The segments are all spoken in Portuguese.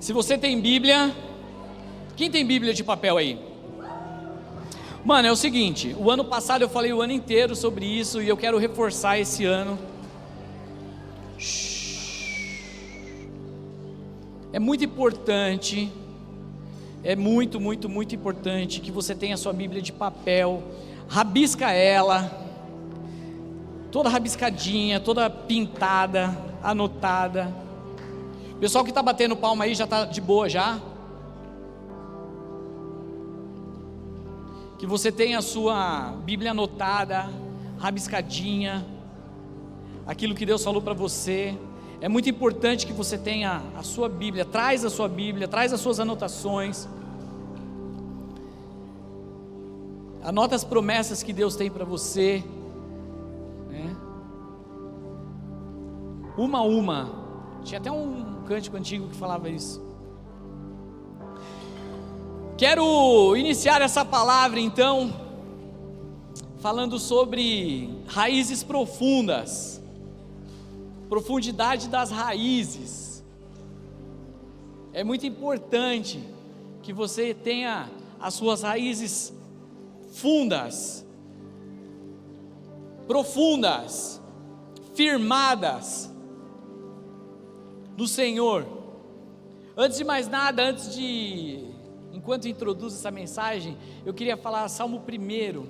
Se você tem Bíblia, quem tem Bíblia de papel aí? Mano, é o seguinte, o ano passado eu falei o ano inteiro sobre isso e eu quero reforçar esse ano. É muito importante, é muito importante que você tenha a sua Bíblia de papel, rabisca ela, toda rabiscadinha, toda pintada, anotada. O pessoal que está batendo palma aí já está de boa já? Que você tenha a sua Bíblia anotada, rabiscadinha, aquilo que Deus falou para você. É muito importante que você tenha a sua Bíblia, traz a sua Bíblia, traz as suas anotações. Anota as promessas que Deus tem para você, né? Uma a uma. Tinha até um cântico antigo que falava isso. Quero iniciar essa palavra então, falando sobre raízes profundas, profundidade das raízes. É muito importante que você tenha as suas raízes fundas, profundas, firmadas no Senhor. Antes de mais nada, enquanto introduzo essa mensagem, eu queria falar Salmo 1.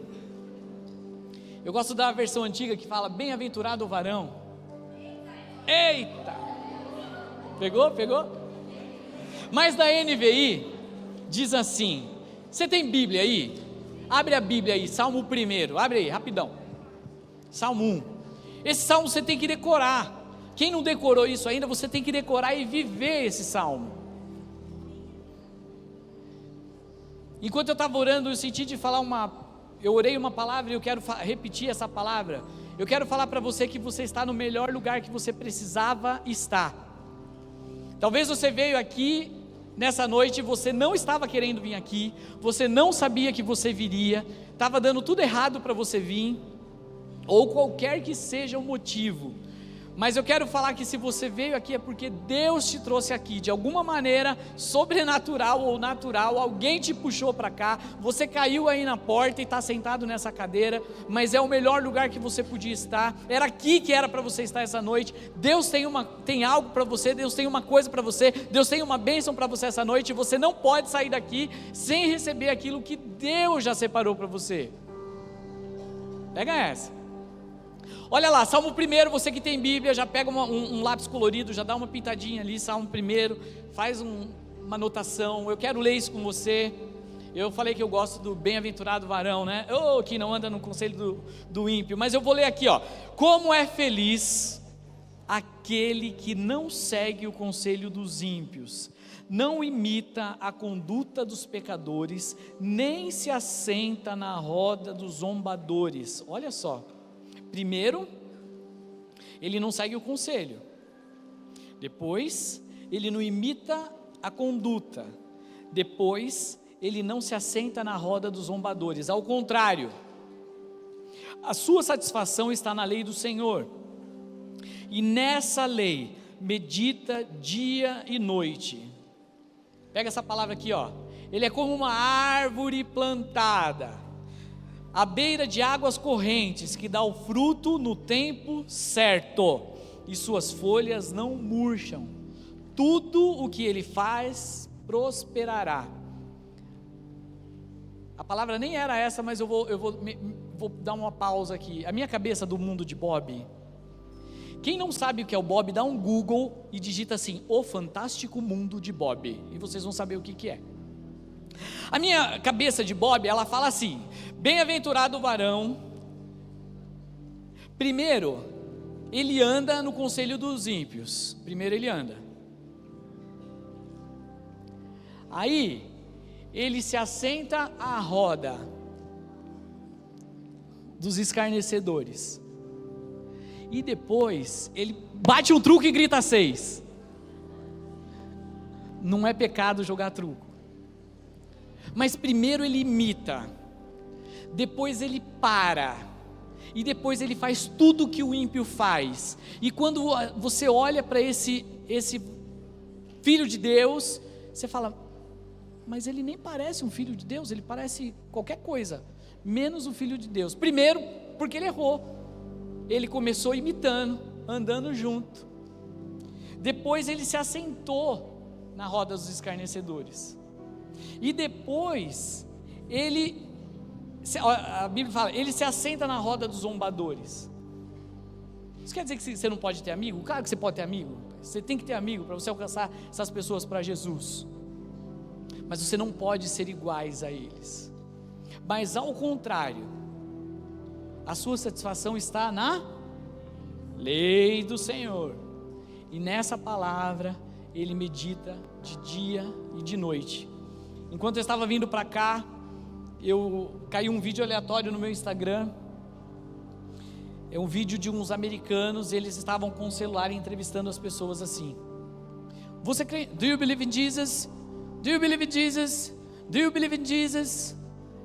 Eu gosto da versão antiga que fala: bem-aventurado o varão. Eita! Pegou? Mas da NVI diz assim: você tem Bíblia aí? Abre a Bíblia aí, Salmo 1, abre aí, rapidão. Salmo 1. Esse salmo você tem que decorar. Quem não decorou isso ainda, você tem que decorar e viver esse salmo. Enquanto eu estava orando, eu senti de falar eu orei uma palavra e eu quero repetir essa palavra. Eu quero falar para você que você está no melhor lugar que você precisava estar. Talvez você veio aqui nessa noite, você não estava querendo vir aqui, você não sabia que você viria, estava dando tudo errado para você vir, ou qualquer que seja o motivo. Mas eu quero falar que se você veio aqui é porque Deus te trouxe aqui, de alguma maneira, sobrenatural ou natural, alguém te puxou para cá, você caiu aí na porta e está sentado nessa cadeira, mas é o melhor lugar que você podia estar, era aqui que era para você estar essa noite. Deus tem algo para você, Deus tem uma coisa para você, Deus tem uma bênção para você essa noite, e você não pode sair daqui sem receber aquilo que Deus já separou para você. Pega essa. Olha lá, Salmo 1, você que tem Bíblia, já pega um lápis colorido, já dá uma pintadinha ali, Salmo 1, faz uma anotação. Eu quero ler isso com você. Eu falei que eu gosto do bem-aventurado varão, né? Que não anda no conselho do ímpio, mas eu vou ler aqui, ó. Como é feliz aquele que não segue o conselho dos ímpios, não imita a conduta dos pecadores, nem se assenta na roda dos zombadores. Olha só. Primeiro, ele não segue o conselho. Depois, ele não imita a conduta. Depois, ele não se assenta na roda dos zombadores. Ao contrário, a sua satisfação está na lei do Senhor. E nessa lei, medita dia e noite. Pega essa palavra aqui, ó. Ele é como uma árvore plantada à beira de águas correntes, que dá o fruto no tempo certo, e suas folhas não murcham. Tudo o que ele faz prosperará. A palavra nem era essa, mas eu vou dar uma pausa aqui. A minha cabeça do mundo de Bob. Quem não sabe o que é o Bob, dá um Google e digita assim: O Fantástico Mundo de Bob, e vocês vão saber o que é. A minha cabeça de Bob, ela fala assim: bem-aventurado o varão. Primeiro, ele anda no conselho dos ímpios. Primeiro ele anda. Aí, ele se assenta à roda dos escarnecedores. E depois, ele bate um truco e grita 6. Não é pecado jogar truco. Mas primeiro ele imita, depois ele para, e depois ele faz tudo o que o ímpio faz. E quando você olha para esse filho de Deus. Você fala, mas ele nem parece um filho de Deus, ele parece qualquer coisa, menos o filho de Deus. Primeiro, porque ele errou, ele começou imitando, andando junto. Depois ele se assentou na roda dos escarnecedores. E depois, a Bíblia fala, ele se assenta na roda dos zombadores. Isso quer dizer que você não pode ter amigo? Claro que você pode ter amigo. Você tem que ter amigo para você alcançar essas pessoas para Jesus. Mas você não pode ser iguais a eles. Mas ao contrário, a sua satisfação está na lei do Senhor. E nessa palavra ele medita de dia e de noite. Enquanto eu estava vindo para cá, caiu um vídeo aleatório no meu Instagram. É um vídeo de uns americanos, eles estavam com o celular entrevistando as pessoas assim. Você crê? Do you believe in Jesus? Do you believe in Jesus? Do you believe in Jesus?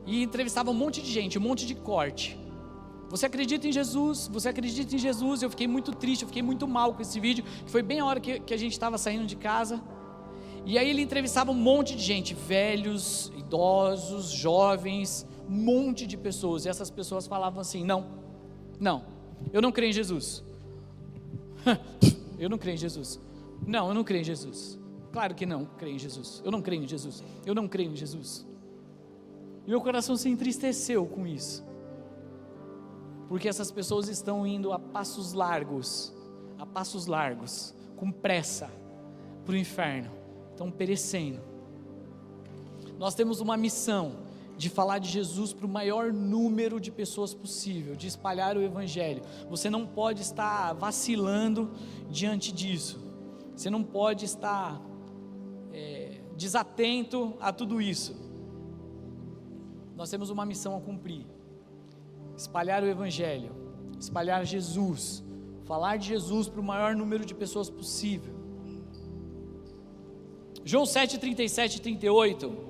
E entrevistavam um monte de gente, um monte de corte. Você acredita em Jesus? Você acredita em Jesus? Eu fiquei muito triste, eu fiquei muito mal com esse vídeo, que foi bem a hora que a gente estava saindo de casa. E aí ele entrevistava um monte de gente, velhos, idosos, jovens, um monte de pessoas. E essas pessoas falavam assim, não, eu não creio em Jesus. Eu não creio em Jesus. Não, eu não creio em Jesus. Claro que não creio em Jesus. Eu não creio em Jesus. Eu não creio em Jesus. E meu coração se entristeceu com isso. Porque essas pessoas estão indo a passos largos, com pressa, para o inferno. Estão perecendo. Nós temos uma missão de falar de Jesus para o maior número de pessoas possível, de espalhar o Evangelho. Você não pode estar vacilando diante disso. Você não pode estar desatento a tudo isso. Nós temos uma missão a cumprir: espalhar o Evangelho, espalhar Jesus, falar de Jesus para o maior número de pessoas possível. João 7, 37 e 38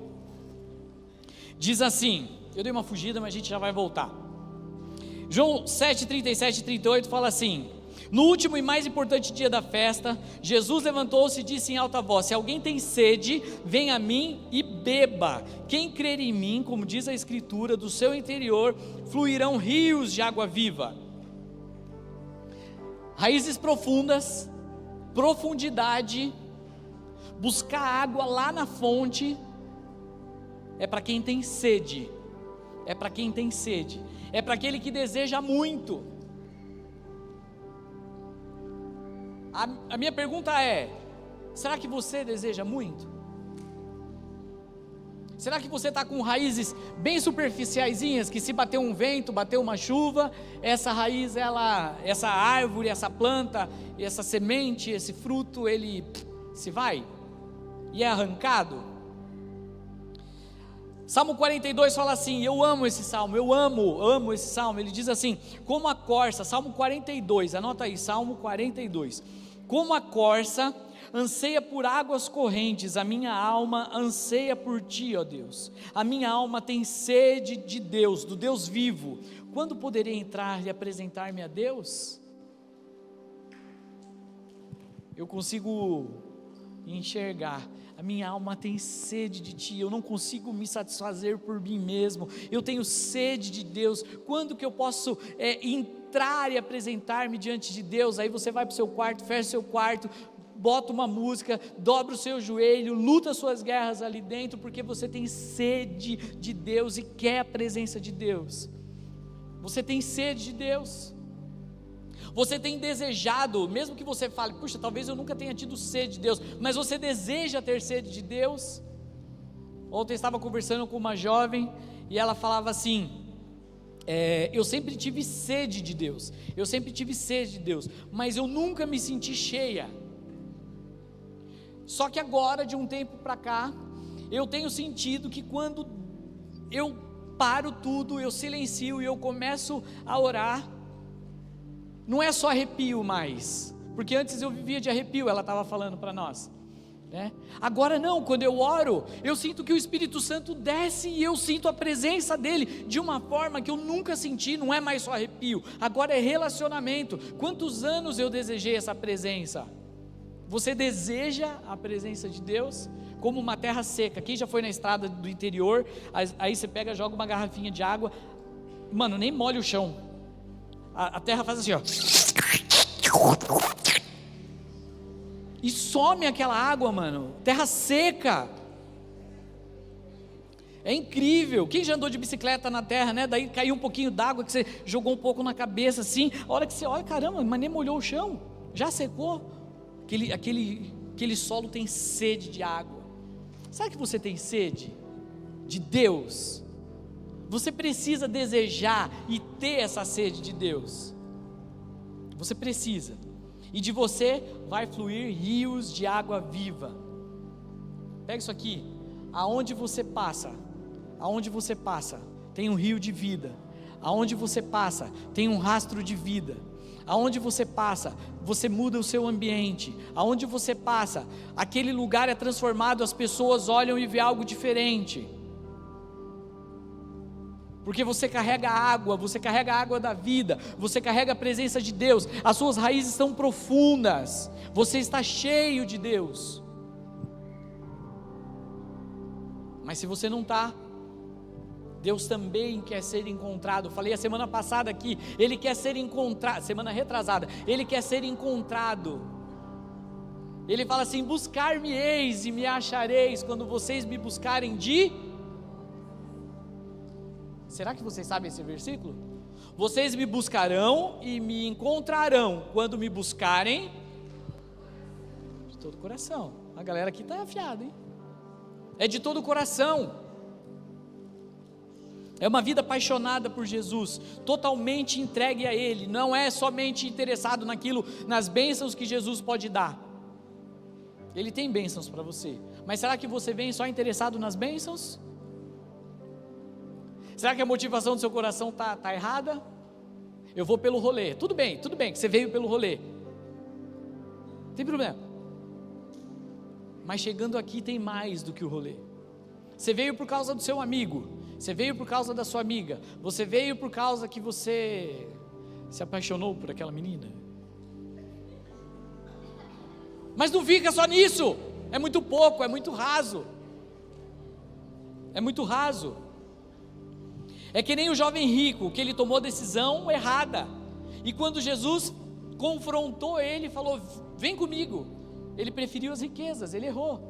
diz assim, eu dei uma fugida, mas a gente já vai voltar. João 7, 37 e 38 fala assim: no último e mais importante dia da festa, Jesus levantou-se e disse em alta voz: se alguém tem sede, venha a mim e beba. Quem crer em mim, como diz a Escritura, do seu interior fluirão rios de água viva. Raízes profundas, profundidade, buscar água lá na fonte, é para quem tem sede, é para quem tem sede, é para aquele que deseja muito. A minha pergunta é: será que você deseja muito? Será que você está com raízes bem superficiaisinhas, que se bater um vento, bater uma chuva, essa raiz, essa árvore, essa planta, essa semente, esse fruto, ele se vai e é arrancado? Salmo 42 fala assim, eu amo esse salmo, eu amo esse salmo. Ele diz assim: como a corça, Salmo 42, anota aí, Salmo 42, como a corça anseia por águas correntes, a minha alma anseia por ti, ó Deus. A minha alma tem sede de Deus, do Deus vivo. Quando poderei entrar e apresentar-me a Deus? Eu consigo enxergar. A minha alma tem sede de ti, eu não consigo me satisfazer por mim mesmo, eu tenho sede de Deus. Quando que eu posso entrar e apresentar-me diante de Deus? Aí você vai para o seu quarto, fecha o seu quarto, bota uma música, dobra o seu joelho, luta as suas guerras ali dentro, porque você tem sede de Deus e quer a presença de Deus. Você tem sede de Deus. Você tem desejado, mesmo que você fale, puxa, talvez eu nunca tenha tido sede de Deus, mas você deseja ter sede de Deus? Ontem eu estava conversando com uma jovem, e ela falava assim, eu sempre tive sede de Deus, mas eu nunca me senti cheia. Só que agora, de um tempo para cá, eu tenho sentido que quando eu paro tudo, eu silencio e eu começo a orar, não é só arrepio mais, porque antes eu vivia de arrepio, ela estava falando para nós, né? Agora não, quando eu oro, eu sinto que o Espírito Santo desce e eu sinto a presença dele, de uma forma que eu nunca senti. Não é mais só arrepio, agora é relacionamento. Quantos anos eu desejei essa presença? Você deseja a presença de Deus como uma terra seca. Quem já foi na estrada do interior, aí você pega, joga uma garrafinha de água, mano, nem molha o chão, a terra faz assim, ó, e some aquela água, mano, terra seca. É incrível. Quem já andou de bicicleta na terra, né? Daí caiu um pouquinho d'água que você jogou um pouco na cabeça assim, a hora que você olha, caramba, mas nem molhou o chão, já secou. Aquele solo tem sede de água. Sabe que você tem sede de Deus? Você precisa desejar e ter essa sede de Deus. Você precisa. E de você vai fluir rios de água viva. Pega isso aqui. Aonde você passa, tem um rio de vida. Aonde você passa, tem um rastro de vida. Aonde você passa, você muda o seu ambiente. Aonde você passa, aquele lugar é transformado, as pessoas olham e vê algo diferente. Porque você carrega a água da vida, você carrega a presença de Deus, as suas raízes são profundas, você está cheio de Deus. Mas se você não está, Deus também quer ser encontrado. Falei a semana passada aqui, Ele quer ser encontrado, semana retrasada, Ele quer ser encontrado. Ele fala assim: buscar-me-eis e me achareis, quando vocês me buscarem de... Será que vocês sabem esse versículo? Vocês me buscarão e me encontrarão, quando me buscarem de todo o coração. A galera aqui está afiada, hein? É de todo o coração. É uma vida apaixonada por Jesus, totalmente entregue a Ele, não é somente interessado nas bênçãos que Jesus pode dar. Ele tem bênçãos para você, mas será que você vem só interessado nas bênçãos? Será que a motivação do seu coração está errada? Eu vou pelo rolê, tudo bem que você veio pelo rolê, não tem problema, mas chegando aqui tem mais do que o rolê. Você veio por causa do seu amigo, você veio por causa da sua amiga, você veio por causa que você se apaixonou por aquela menina. Mas não fica só nisso, é muito pouco, é muito raso. É muito raso. É que nem o jovem rico, que ele tomou decisão errada, e quando Jesus confrontou ele, falou: vem comigo, ele preferiu as riquezas, ele errou,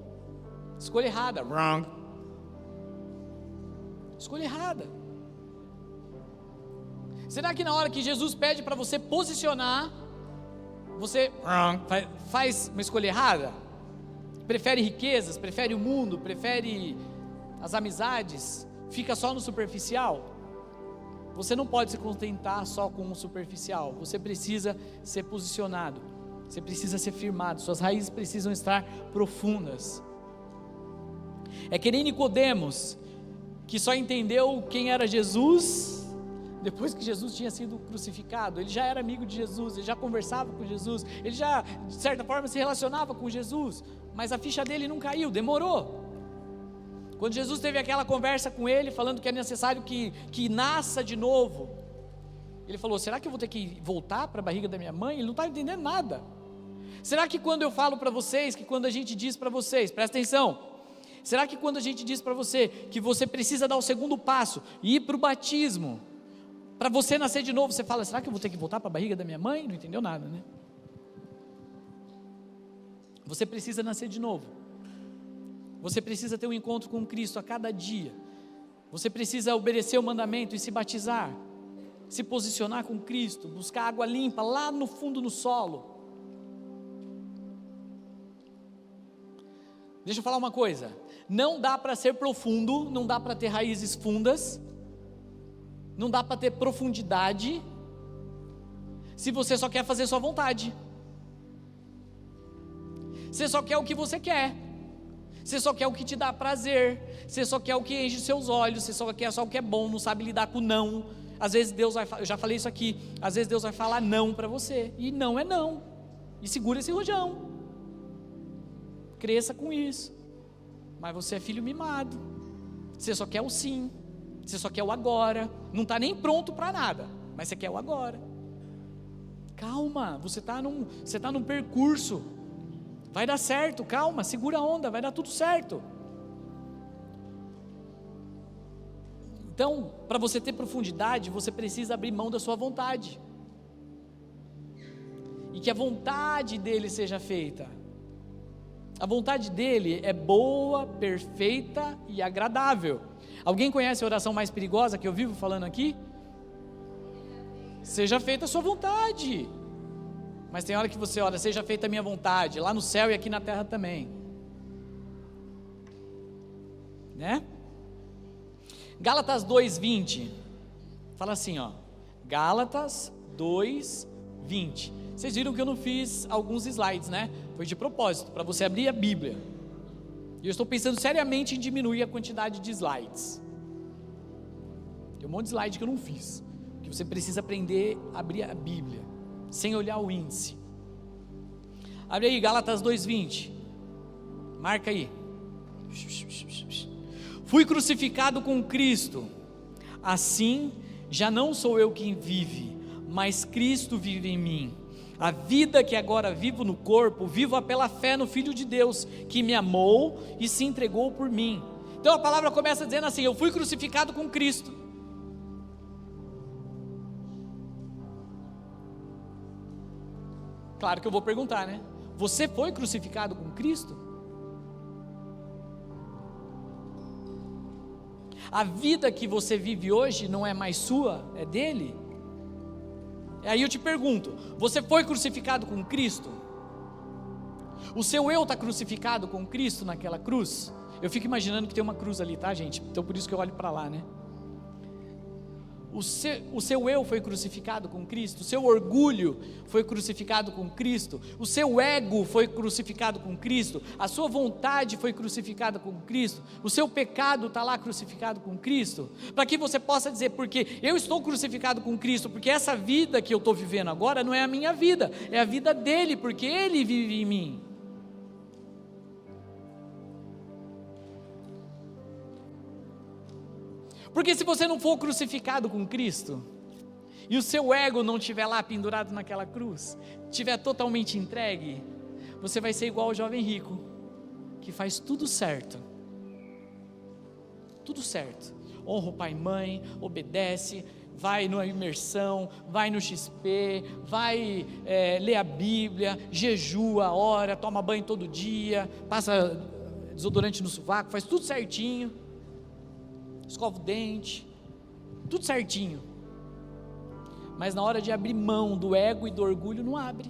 escolha errada, wrong. Escolha errada. Será que na hora que Jesus pede para você posicionar, você faz uma escolha errada? Prefere riquezas, prefere o mundo, prefere as amizades, fica só no superficial? Você não pode se contentar só com o superficial, você precisa ser posicionado, você precisa ser firmado, suas raízes precisam estar profundas. É que nem Nicodemos, que só entendeu quem era Jesus depois que Jesus tinha sido crucificado. Ele já era amigo de Jesus, ele já conversava com Jesus, ele já de certa forma se relacionava com Jesus, mas a ficha dele não caiu, demorou. Quando Jesus teve aquela conversa com ele, falando que é necessário que nasça de novo, ele falou: será que eu vou ter que voltar para a barriga da minha mãe? Ele não está entendendo nada. Será que quando eu falo para vocês, que quando a gente diz para vocês, presta atenção, será que quando a gente diz para você que você precisa dar o segundo passo e ir para o batismo, para você nascer de novo, você fala: será que eu vou ter que voltar para a barriga da minha mãe? Não entendeu nada, né? Você precisa nascer de novo. Você precisa ter um encontro com Cristo a cada dia. Você precisa obedecer o mandamento e se batizar, se posicionar com Cristo, buscar água limpa lá no fundo no solo. Deixa eu falar uma coisa: não dá para ser profundo, não dá para ter raízes fundas, não dá para ter profundidade, se você só quer fazer sua vontade. Você só quer o que você quer, você só quer o que te dá prazer, você só quer o que enche seus olhos, você só quer o que é bom, não sabe lidar com não. Às vezes Deus vai, eu já falei isso aqui, às vezes Deus vai falar não para você, e não é não, e segura esse rojão, cresça com isso. Mas você é filho mimado, você só quer o sim, você só quer o agora, não está nem pronto para nada, mas você quer o agora. Calma, você está num percurso, Vai dar certo, calma, segura a onda, vai dar tudo certo. Então, para você ter profundidade, você precisa abrir mão da sua vontade. E que a vontade dele seja feita. A vontade dele é boa, perfeita e agradável. Alguém conhece a oração mais perigosa que eu vivo falando aqui? Seja feita a sua vontade. Mas tem hora que você ora, seja feita a minha vontade, lá no céu e aqui na terra também. Né? Gálatas 2:20. Fala assim, ó. Gálatas 2:20. Vocês viram que eu não fiz alguns slides, né? Foi de propósito, para você abrir a Bíblia. E eu estou pensando seriamente em diminuir a quantidade de slides. Tem um monte de slide que eu não fiz. Que você precisa aprender a abrir a Bíblia, sem olhar o índice. Abre aí, Gálatas 2:20. Marca aí. Fui crucificado com Cristo. Assim, já não sou eu quem vive, mas Cristo vive em mim. A vida que agora vivo no corpo, vivo-a pela fé no Filho de Deus, que me amou e se entregou por mim. Então a palavra começa dizendo assim: eu fui crucificado com Cristo. Claro que eu vou perguntar, né? Você foi crucificado com Cristo? A vida que você vive hoje não é mais sua, é dele? Aí eu te pergunto, você foi crucificado com Cristo? O seu eu está crucificado com Cristo naquela cruz? Eu fico imaginando que tem uma cruz ali, tá, gente? Então por isso que eu olho para lá, né? O seu eu foi crucificado com Cristo, o seu orgulho foi crucificado com Cristo, o seu ego foi crucificado com Cristo, a sua vontade foi crucificada com Cristo, o seu pecado está lá crucificado com Cristo, para que você possa dizer, porque eu estou crucificado com Cristo, porque essa vida que eu estou vivendo agora não é a minha vida, é a vida dele, porque ele vive em mim. Porque se você não for crucificado com Cristo, e o seu ego não estiver lá pendurado naquela cruz, estiver totalmente entregue, você vai ser igual ao jovem rico, que faz tudo certo, honra o pai e mãe, obedece, vai na imersão, vai no XP, vai ler a Bíblia, jejua, ora, toma banho todo dia, passa desodorante no sovaco, faz tudo certinho, escova o dente, tudo certinho, mas na hora de abrir mão do ego e do orgulho, não abre.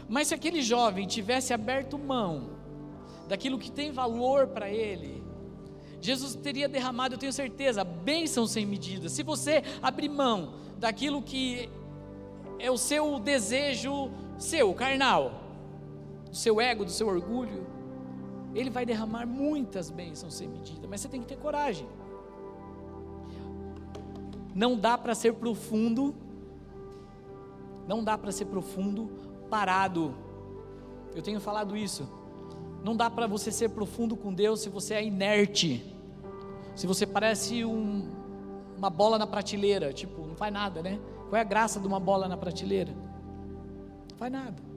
Mas se aquele jovem tivesse aberto mão daquilo que tem valor para ele, Jesus teria derramado, eu tenho certeza, bênção sem medida. Se você abrir mão daquilo que é o seu desejo, seu, carnal, do seu ego, do seu orgulho, Ele vai derramar muitas bênçãos sem medida, mas você tem que ter coragem. Não dá para ser profundo, parado. Eu tenho falado isso. Não dá para você ser profundo com Deus se você é inerte, se você parece uma bola na prateleira, tipo, não faz nada, né? Qual é a graça de uma bola na prateleira? Não faz nada.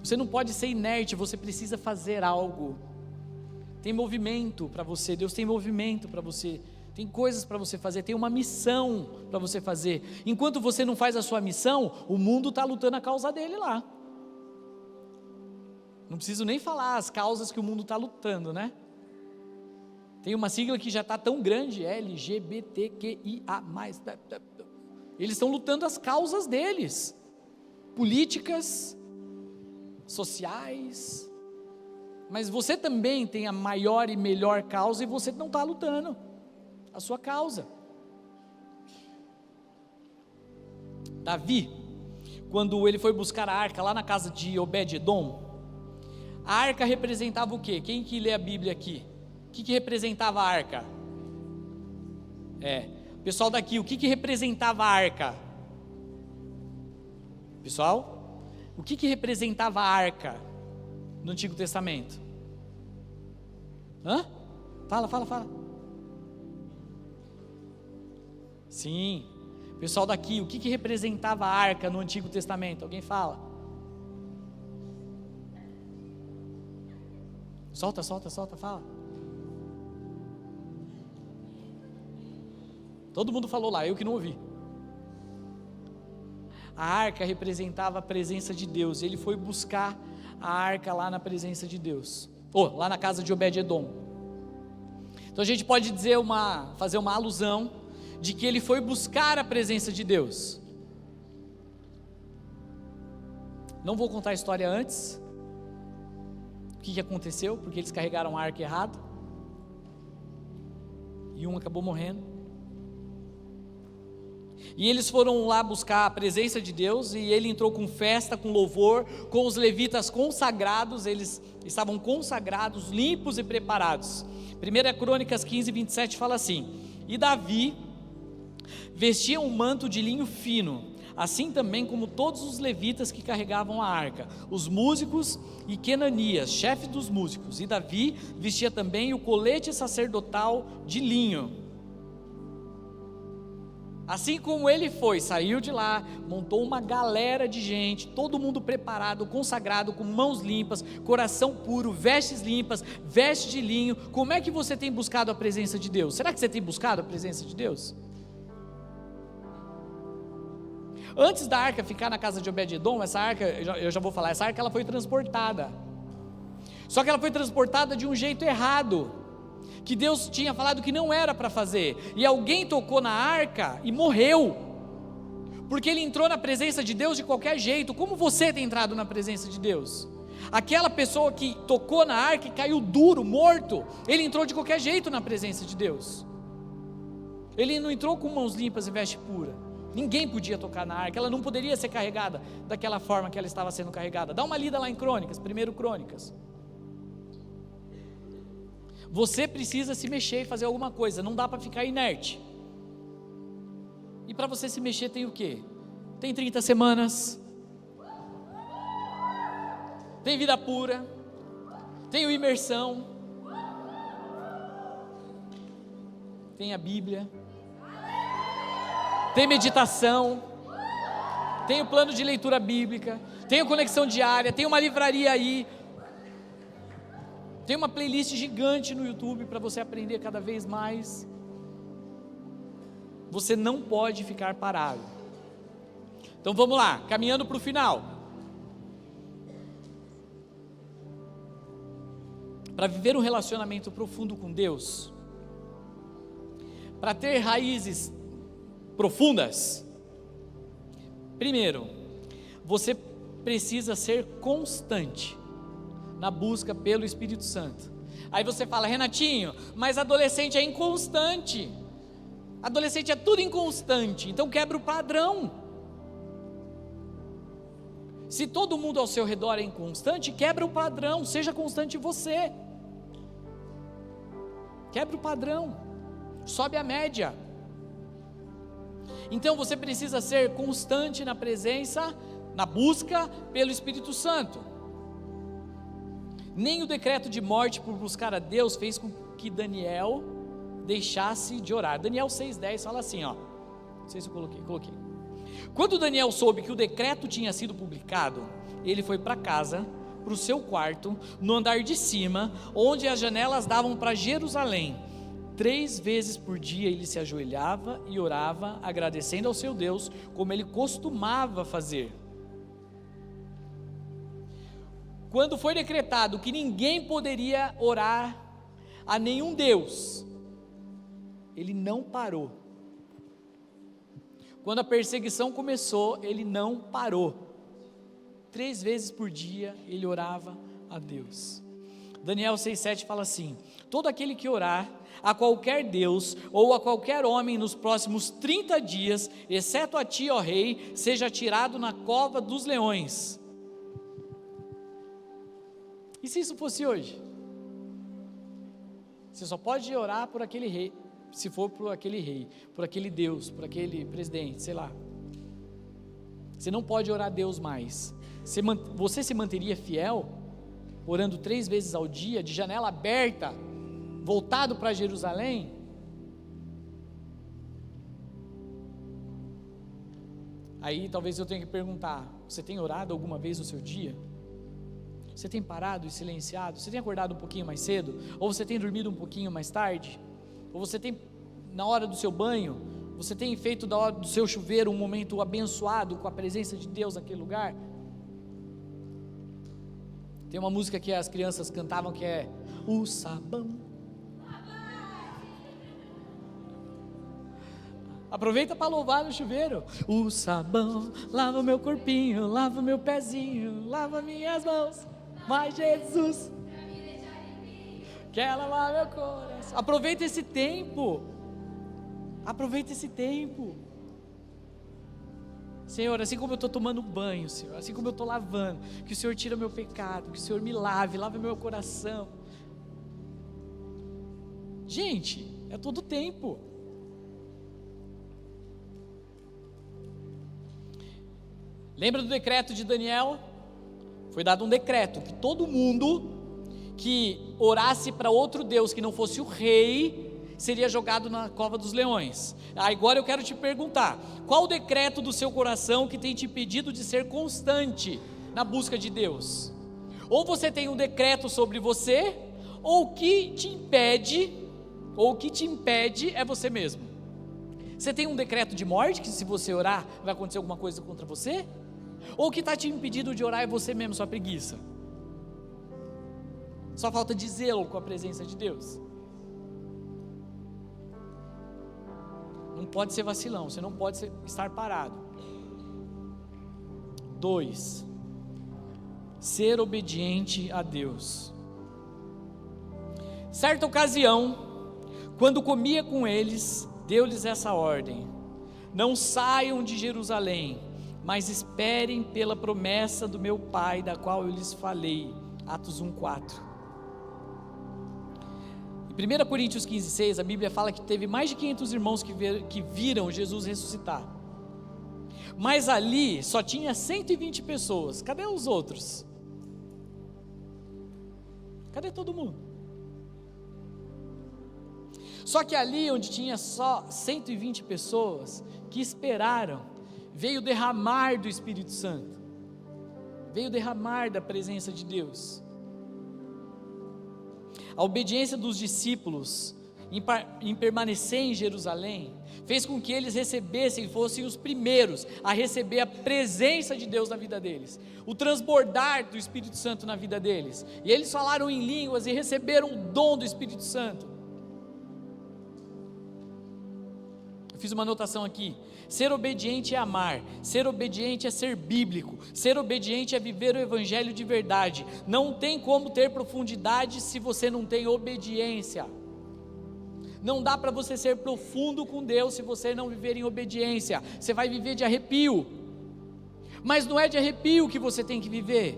Você não pode ser inerte, você precisa fazer algo. Tem movimento para você, Deus tem movimento para você, tem coisas para você fazer, tem uma missão para você fazer. Enquanto você não faz a sua missão, o mundo está lutando a causa dele lá. Não preciso nem falar as causas que o mundo está lutando, né? Tem uma sigla que já está tão grande, LGBTQIA+. Eles estão lutando as causas deles, políticas, sociais, mas você também tem a maior e melhor causa e você não está lutando a sua causa. Davi, quando ele foi buscar a arca lá na casa de Obed-edom, a arca representava o quê? Quem que lê a Bíblia aqui? O que representava a arca? Pessoal daqui, o que representava a arca? Pessoal? O que representava a arca no Antigo Testamento? Fala. Sim, Pessoal daqui, o que representava a arca no Antigo Testamento? Alguém fala? Solta, fala. Todo mundo falou lá, eu que não ouvi. A arca representava a presença de Deus. Ele foi buscar a arca lá na presença de Deus, lá na casa de Obed-edom. Então a gente pode fazer uma alusão de que ele foi buscar a presença de Deus. Não vou contar a história antes, o que aconteceu, porque eles carregaram a arca errado, e um acabou morrendo. E eles foram lá buscar a presença de Deus, e ele entrou com festa, com louvor, com os levitas consagrados, eles estavam consagrados, limpos e preparados. 1 Crônicas 15, 27 fala assim: e Davi vestia um manto de linho fino, assim também como todos os levitas que carregavam a arca, os músicos e Quenanias, chefe dos músicos. E Davi vestia também o colete sacerdotal de linho. Assim como ele saiu de lá, montou uma galera de gente, todo mundo preparado, consagrado, com mãos limpas, coração puro, vestes limpas, vestes de linho. Como é que você tem buscado a presença de Deus? Será que você tem buscado a presença de Deus? Antes da arca ficar na casa de Obed-edom, essa arca, eu já vou falar, essa arca ela foi transportada. Só que ela foi transportada de um jeito errado, que Deus tinha falado que não era para fazer, e alguém tocou na arca e morreu, porque ele entrou na presença de Deus de qualquer jeito. Como você tem entrado na presença de Deus? Aquela pessoa que tocou na arca e caiu duro, morto, ele entrou de qualquer jeito na presença de Deus. Ele não entrou com mãos limpas e veste pura. Ninguém podia tocar na arca, ela não poderia ser carregada daquela forma que ela estava sendo carregada. Dá uma lida lá em Crônicas, 1 Crônicas. Você precisa se mexer e fazer alguma coisa, não dá para ficar inerte. E para você se mexer tem o quê? Tem 30 semanas, tem vida pura, tem o imersão, tem a Bíblia, tem meditação, tem o plano de leitura bíblica, tem a conexão diária, tem uma livraria aí, tem uma playlist gigante no YouTube para você aprender cada vez mais. Você não pode ficar parado. Então vamos lá, caminhando para o final. Para viver um relacionamento profundo com Deus, para ter raízes profundas, primeiro, você precisa ser constante na busca pelo Espírito Santo. Aí você fala: Renatinho, mas adolescente é inconstante, adolescente é tudo inconstante, então quebra o padrão. Se todo mundo ao seu redor é inconstante, quebra o padrão, seja constante você, quebra o padrão, sobe a média. Então você precisa ser constante na presença, na busca pelo Espírito Santo. Nem o decreto de morte por buscar a Deus fez com que Daniel deixasse de orar. Daniel 6,10 fala assim, não sei se eu coloquei. Quando Daniel soube que o decreto tinha sido publicado, ele foi para casa, para o seu quarto, no andar de cima, onde as janelas davam para Jerusalém. 3 vezes por dia ele se ajoelhava e orava, agradecendo ao seu Deus, como ele costumava fazer. Quando foi decretado que ninguém poderia orar a nenhum Deus, ele não parou. Quando a perseguição começou, ele não parou. 3 vezes por dia ele orava a Deus. Daniel 6,7 fala assim: todo aquele que orar a qualquer Deus ou a qualquer homem nos próximos 30 dias, exceto a ti, ó rei, seja tirado na cova dos leões. E se isso fosse hoje? Você só pode orar por aquele rei, se for por aquele rei, por aquele Deus, por aquele presidente, sei lá. Você não pode orar a Deus mais. Você se manteria fiel, orando 3 vezes ao dia, de janela aberta, voltado para Jerusalém? Aí talvez eu tenha que perguntar: você tem orado alguma vez no seu dia? Você tem parado e silenciado? Você tem acordado um pouquinho mais cedo? Ou você tem dormido um pouquinho mais tarde? Ou você tem, na hora do seu banho, você tem feito da hora do seu chuveiro um momento abençoado com a presença de Deus naquele lugar? Tem uma música que as crianças cantavam que é: o sabão. Aproveita para louvar no chuveiro. O sabão lava o meu corpinho, lava o meu pezinho, lava minhas mãos. Mas Jesus quer lavar meu coração. Aproveita esse tempo. Aproveita esse tempo. Senhor, assim como eu estou tomando banho, Senhor, assim como eu estou lavando, que o Senhor tira meu pecado, que o Senhor me lave meu coração. Gente, é todo tempo. Lembra do decreto de Daniel? Foi dado um decreto que todo mundo que orasse para outro Deus que não fosse o rei, seria jogado na cova dos leões. Agora eu quero te perguntar: qual o decreto do seu coração que tem te impedido de ser constante na busca de Deus? Ou você tem um decreto sobre você, ou o que te impede é você mesmo. Você tem um decreto de morte, que se você orar vai acontecer alguma coisa contra você? Ou o que está te impedindo de orar é você mesmo, sua preguiça, sua falta de zelo com a presença de Deus? Não pode ser vacilão, você não pode estar parado. 2, ser obediente a Deus. Certa ocasião, quando comia com eles, deu-lhes essa ordem: não saiam de Jerusalém, mas esperem pela promessa do meu Pai, da qual eu lhes falei. Atos 1:4. Em 1 Coríntios 15:6, a Bíblia fala que teve mais de 500 irmãos que viram Jesus ressuscitar. Mas ali só tinha 120 pessoas. Cadê os outros? Cadê todo mundo? Só que ali onde tinha só 120 pessoas que esperaram, veio derramar do Espírito Santo, veio derramar da presença de Deus. A obediência dos discípulos em permanecer em Jerusalém fez com que eles recebessem, fossem os primeiros a receber a presença de Deus na vida deles, o transbordar do Espírito Santo na vida deles, e eles falaram em línguas e receberam o dom do Espírito Santo. Eu fiz uma anotação aqui: ser obediente é amar, ser obediente é ser bíblico, ser obediente é viver o evangelho de verdade. Não tem como ter profundidade se você não tem obediência. Não dá para você ser profundo com Deus se você não viver em obediência. Você vai viver de arrepio, mas não é de arrepio que você tem que viver,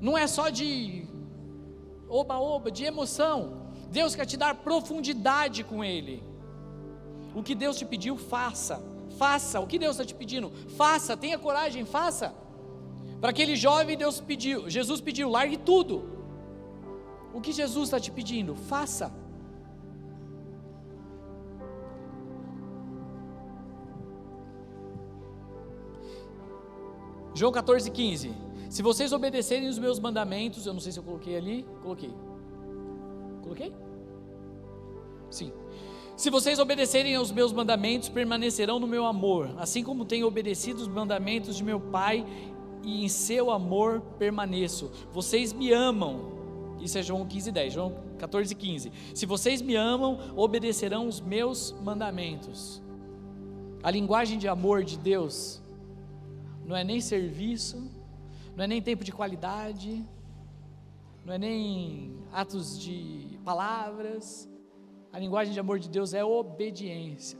não é só de oba-oba, de emoção. Deus quer te dar profundidade com Ele. O que Deus te pediu, faça. Faça. O que Deus está te pedindo, faça. Tenha coragem, faça. Para aquele jovem, Jesus pediu: largue tudo. O que Jesus está te pedindo, faça. João 14:15. Se vocês obedecerem os meus mandamentos, eu não sei se eu coloquei ali, coloquei? Sim. Se vocês obedecerem aos meus mandamentos, permanecerão no meu amor, assim como tenho obedecido os mandamentos de meu Pai, e em seu amor permaneço. Vocês me amam. Isso é João 15:10, João 14:15. Se vocês me amam, obedecerão os meus mandamentos. A linguagem de amor de Deus não é nem serviço, não é nem tempo de qualidade, não é nem atos de palavras. A linguagem de amor de Deus é obediência.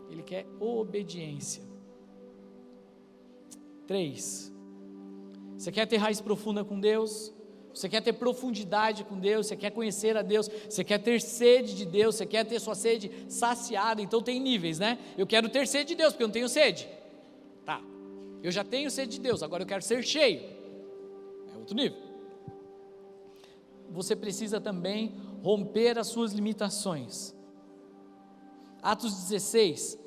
Ele quer obediência. 3. Você quer ter raiz profunda com Deus? Você quer ter profundidade com Deus? Você quer conhecer a Deus? Você quer ter sede de Deus? Você quer ter sua sede saciada? Então tem níveis, né? Eu quero ter sede de Deus, porque eu não tenho sede. Tá, eu já tenho sede de Deus, agora eu quero ser cheio. É outro nível. Você precisa também romper as suas limitações. Atos 16,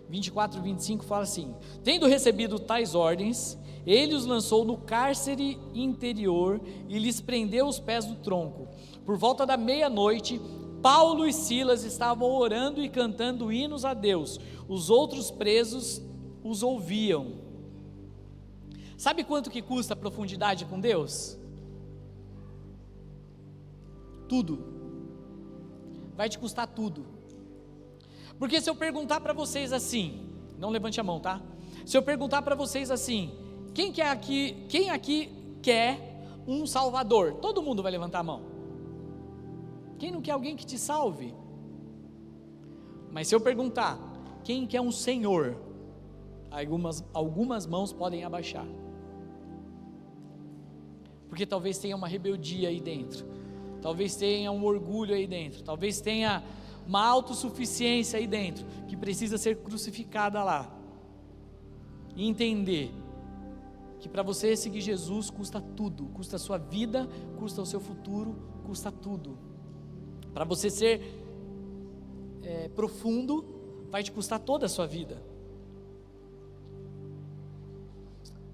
24 e 25 fala assim: tendo recebido tais ordens, ele os lançou no cárcere interior e lhes prendeu os pés do tronco. Por volta da meia-noite, Paulo e Silas estavam orando e cantando hinos a Deus. Os outros presos os ouviam. Sabe quanto que custa a profundidade com Deus? Tudo. Vai te custar tudo. Porque se eu perguntar para vocês assim, não levante a mão, tá? Se eu perguntar para vocês assim, quem aqui quer um salvador? Todo mundo vai levantar a mão. Quem não quer alguém que te salve? Mas se eu perguntar, quem quer um Senhor? Algumas mãos podem abaixar. Porque talvez tenha uma rebeldia aí dentro, talvez tenha um orgulho aí dentro, talvez tenha uma autossuficiência aí dentro, que precisa ser crucificada lá, e entender que para você seguir Jesus custa tudo, custa a sua vida, custa o seu futuro, custa tudo. Para você ser profundo, vai te custar toda a sua vida.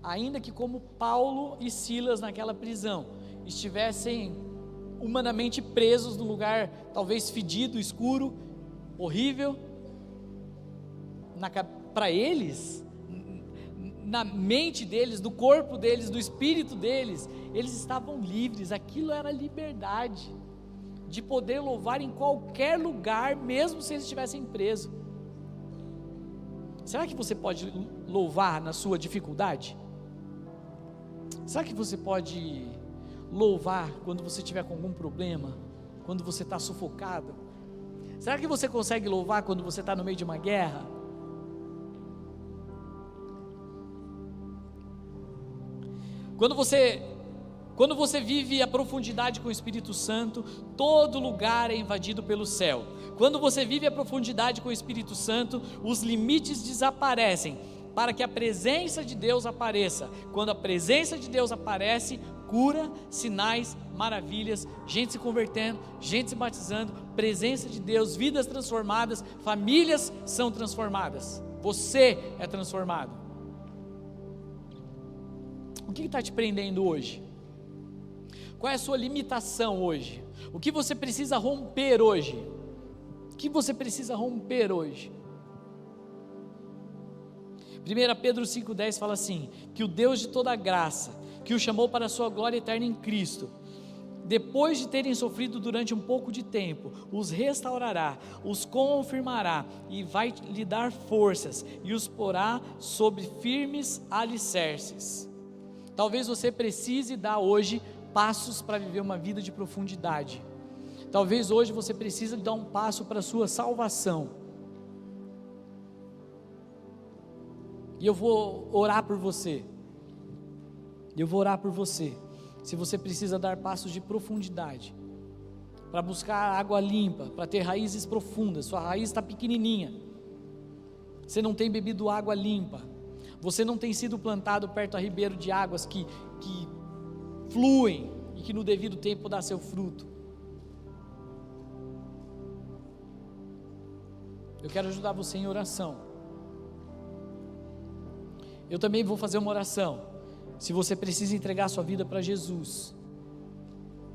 Ainda que como Paulo e Silas naquela prisão, estivessem humanamente presos num lugar talvez fedido, escuro, horrível, para eles, na mente deles, no corpo deles, no espírito deles, eles estavam livres. Aquilo era liberdade, de poder louvar em qualquer lugar, mesmo se eles estivessem presos. Será que você pode louvar na sua dificuldade? Será que você pode louvar quando você estiver com algum problema, quando você está sufocado? Será que você consegue louvar quando você está no meio de uma guerra? Quando você vive a profundidade com o Espírito Santo, todo lugar é invadido pelo céu. Quando você vive a profundidade com o Espírito Santo, os limites desaparecem, para que a presença de Deus apareça. Quando a presença de Deus aparece, cura, sinais, maravilhas, gente se convertendo, gente se batizando, presença de Deus, vidas transformadas, famílias são transformadas, você é transformado. O que está te prendendo hoje? Qual é a sua limitação hoje? O que você precisa romper hoje? O que você precisa romper hoje? 1 Pedro 5,10 fala assim: que o Deus de toda graça, que o chamou para a sua glória eterna em Cristo, depois de terem sofrido durante um pouco de tempo, os restaurará, os confirmará e vai lhe dar forças e os porá sobre firmes alicerces. Talvez você precise dar hoje passos para viver uma vida de profundidade. Talvez hoje você precise dar um passo para a sua salvação. E eu vou orar por você. Se você precisa dar passos de profundidade, para buscar água limpa, para ter raízes profundas. Sua raiz está pequenininha. Você não tem bebido água limpa. Você não tem sido plantado perto a ribeiro de águas que fluem e que no devido tempo dá seu fruto. Eu quero ajudar você em oração. Eu também vou fazer uma oração. Se você precisa entregar sua vida para Jesus,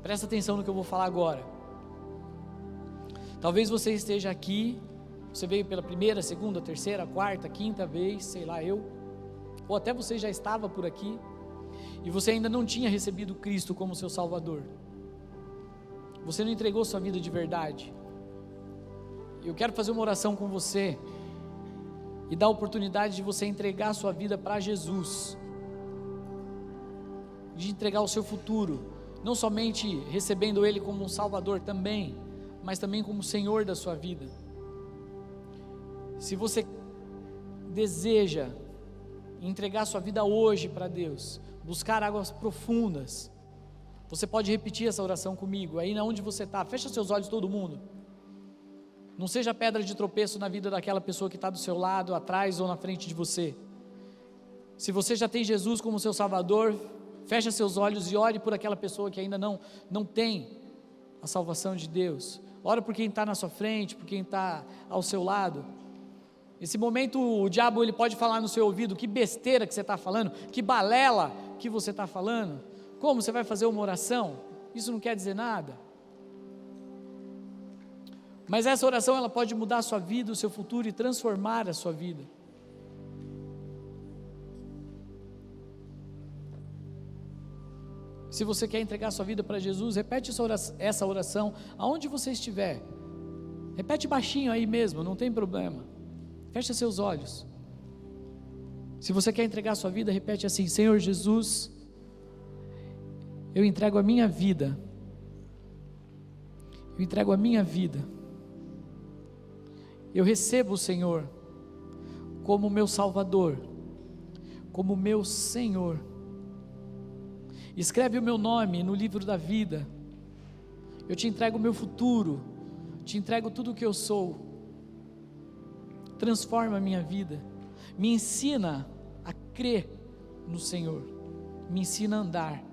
presta atenção no que eu vou falar agora. Talvez você esteja aqui, você veio pela primeira, segunda, terceira, quarta, quinta vez, sei lá eu, ou até você já estava por aqui, e você ainda não tinha recebido Cristo como seu Salvador. Você não entregou sua vida de verdade. Eu quero fazer uma oração com você e dar a oportunidade de você entregar sua vida para Jesus, de entregar o seu futuro, não somente recebendo Ele como um Salvador também, mas também como Senhor da sua vida. Se você deseja entregar sua vida hoje para Deus, buscar águas profundas, você pode repetir essa oração comigo, aí onde você está. Fecha seus olhos todo mundo. Não seja pedra de tropeço na vida daquela pessoa que está do seu lado, atrás ou na frente de você. Se você já tem Jesus como seu Salvador, fecha seus olhos e ore por aquela pessoa que ainda não tem a salvação de Deus. Ora por quem está na sua frente, por quem está ao seu lado. Esse momento o diabo ele pode falar no seu ouvido: que besteira que você está falando, que balela que você está falando, como você vai fazer uma oração? Isso não quer dizer nada. Mas essa oração ela pode mudar a sua vida, o seu futuro e transformar a sua vida. Se você quer entregar a sua vida para Jesus, repete essa oração aonde você estiver. Repete baixinho aí mesmo, não tem problema. Fecha seus olhos. Se você quer entregar a sua vida, repete assim: Senhor Jesus, eu entrego a minha vida. Eu entrego a minha vida. Eu recebo o Senhor como meu Salvador, como meu Senhor. Escreve o meu nome no livro da vida. Eu te entrego o meu futuro, te entrego tudo o que eu sou. Transforma a minha vida, me ensina a crer no Senhor, me ensina a andar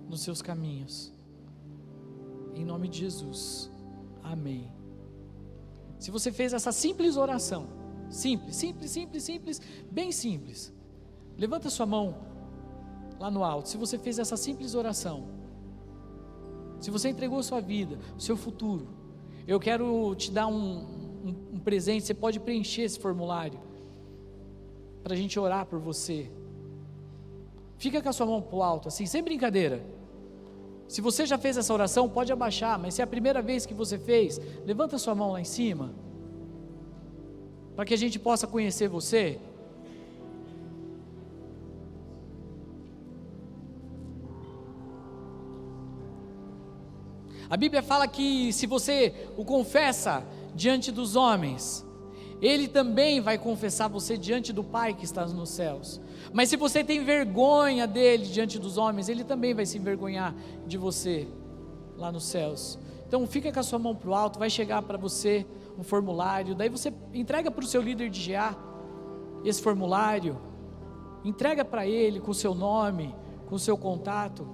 nos seus caminhos, em nome de Jesus, amém. Se você fez essa simples oração, simples, bem simples, levanta sua mão lá no alto. Se você fez essa simples oração, se você entregou a sua vida, o seu futuro, eu quero te dar um presente. Você pode preencher esse formulário para a gente orar por você. Fica com a sua mão para o alto, assim, sem brincadeira. Se você já fez essa oração, pode abaixar, mas se é a primeira vez que você fez, levanta a sua mão lá em cima, para que a gente possa conhecer você. A Bíblia fala que se você o confessa diante dos homens, Ele também vai confessar você diante do Pai que está nos céus. Mas se você tem vergonha dele diante dos homens, Ele também vai se envergonhar de você lá nos céus. Então fica com a sua mão para o alto, vai chegar para você um formulário, daí você entrega para o seu líder de GA esse formulário, entrega para ele com o seu nome, com o seu contato.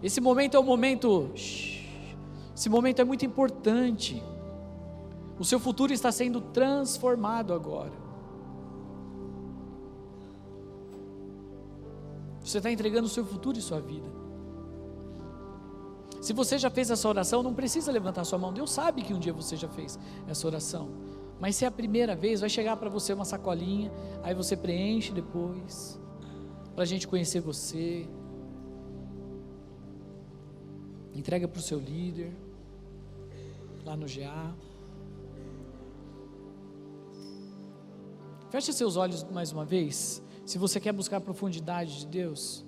Esse momento é um momento, esse momento é muito importante. O seu futuro está sendo transformado agora. Você está entregando o seu futuro e sua vida. Se você já fez essa oração, não precisa levantar sua mão. Deus sabe que um dia você já fez essa oração. Mas se é a primeira vez, vai chegar para você uma sacolinha, aí você preenche depois, para a gente conhecer você. Entrega para o seu líder, lá no GA. Feche seus olhos mais uma vez, se você quer buscar a profundidade de Deus.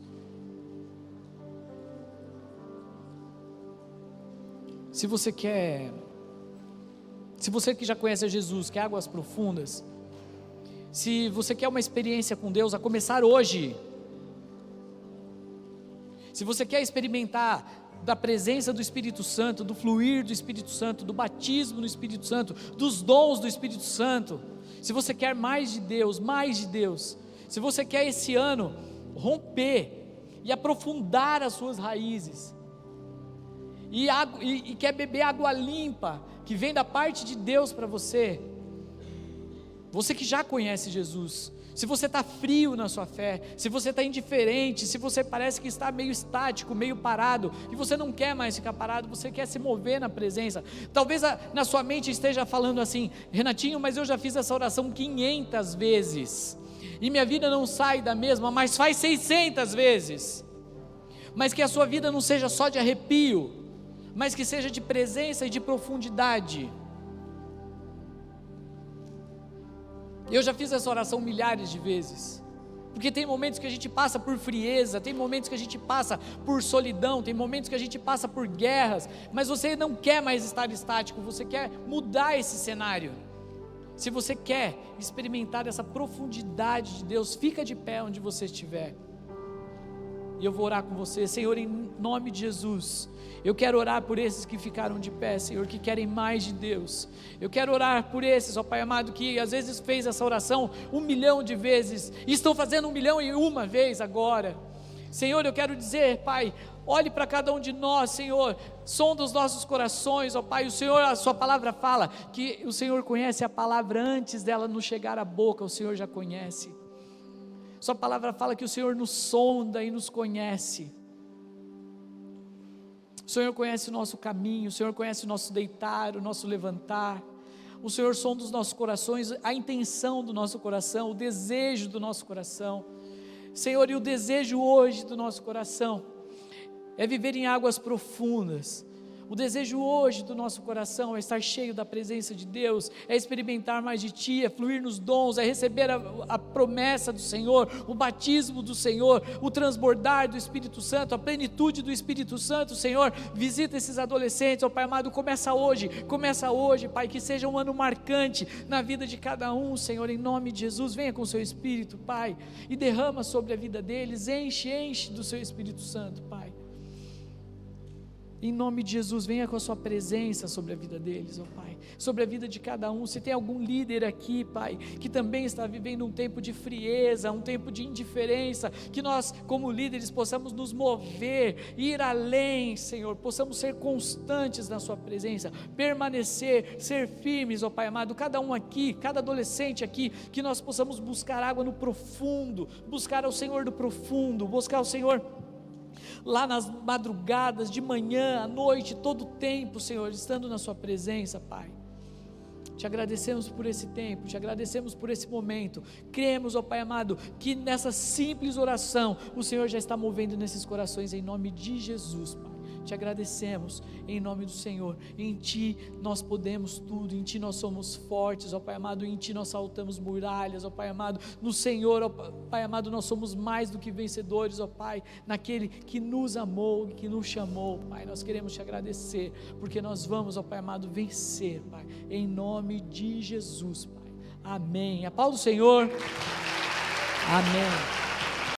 Se você que já conhece a Jesus, quer águas profundas, se você quer uma experiência com Deus, a começar hoje, se você quer experimentar da presença do Espírito Santo, do fluir do Espírito Santo, do batismo do Espírito Santo, dos dons do Espírito Santo, se você quer mais de Deus, se você quer esse ano romper e aprofundar as suas raízes, e quer beber água limpa, que vem da parte de Deus para você, você que já conhece Jesus, se você está frio na sua fé, se você está indiferente, se você parece que está meio estático, meio parado, e você não quer mais ficar parado, você quer se mover na presença, talvez na sua mente esteja falando assim: Renatinho, mas eu já fiz essa oração 500 vezes, e minha vida não sai da mesma, mas faz 600 vezes, mas que a sua vida não seja só de arrepio, mas que seja de presença e de profundidade. Eu já fiz essa oração milhares de vezes, porque tem momentos que a gente passa por frieza, tem momentos que a gente passa por solidão, tem momentos que a gente passa por guerras, mas você não quer mais estar estático, você quer mudar esse cenário. Se você quer experimentar essa profundidade de Deus, fica de pé onde você estiver, e eu vou orar com você. Senhor, em nome de Jesus, eu quero orar por esses que ficaram de pé, Senhor, que querem mais de Deus. Eu quero orar por esses, ó Pai amado, que às vezes fez essa oração 1 milhão de vezes, e estão fazendo 1.001 vez agora. Senhor, eu quero dizer, Pai, olhe para cada um de nós, Senhor, sonda os nossos corações, ó Pai, o Senhor, a sua palavra fala, que o Senhor conhece a palavra antes dela não chegar à boca, o Senhor já conhece, sua palavra fala que o Senhor nos sonda e nos conhece, o Senhor conhece o nosso caminho, o Senhor conhece o nosso deitar, o nosso levantar, o Senhor sonda os nossos corações, a intenção do nosso coração, o desejo do nosso coração, Senhor, e o desejo hoje do nosso coração, é viver em águas profundas, o desejo hoje do nosso coração é estar cheio da presença de Deus, é experimentar mais de Ti, é fluir nos dons, é receber a promessa do Senhor, o batismo do Senhor, o transbordar do Espírito Santo, a plenitude do Espírito Santo. Senhor, visita esses adolescentes, ó Pai amado, começa hoje, Pai, que seja um ano marcante na vida de cada um, Senhor, em nome de Jesus. Venha com o Seu Espírito, Pai, e derrama sobre a vida deles, enche do Seu Espírito Santo, Pai. Em nome de Jesus, venha com a sua presença sobre a vida deles, ó Pai, sobre a vida de cada um. Se tem algum líder aqui, Pai, que também está vivendo um tempo de frieza, um tempo de indiferença, que nós como líderes possamos nos mover, ir além, Senhor, possamos ser constantes na sua presença, permanecer, ser firmes, ó Pai amado, cada um aqui, cada adolescente aqui, que nós possamos buscar água no profundo, buscar ao Senhor do profundo, buscar ao Senhor lá nas madrugadas, de manhã, à noite, todo o tempo, Senhor, estando na sua presença, Pai. Te agradecemos por esse tempo, te agradecemos por esse momento, cremos, ó Pai amado, que nessa simples oração, o Senhor já está movendo nesses corações, em nome de Jesus, Pai. Te agradecemos em nome do Senhor. Em Ti nós podemos tudo, em Ti nós somos fortes, ó Pai amado, em Ti nós saltamos muralhas, ó Pai amado, no Senhor, ó Pai amado, nós somos mais do que vencedores, ó Pai, naquele que nos amou e que nos chamou, Pai. Nós queremos Te agradecer, porque nós vamos, ó Pai amado, vencer, Pai, em nome de Jesus, Pai. Amém. A paz do Senhor. Amém.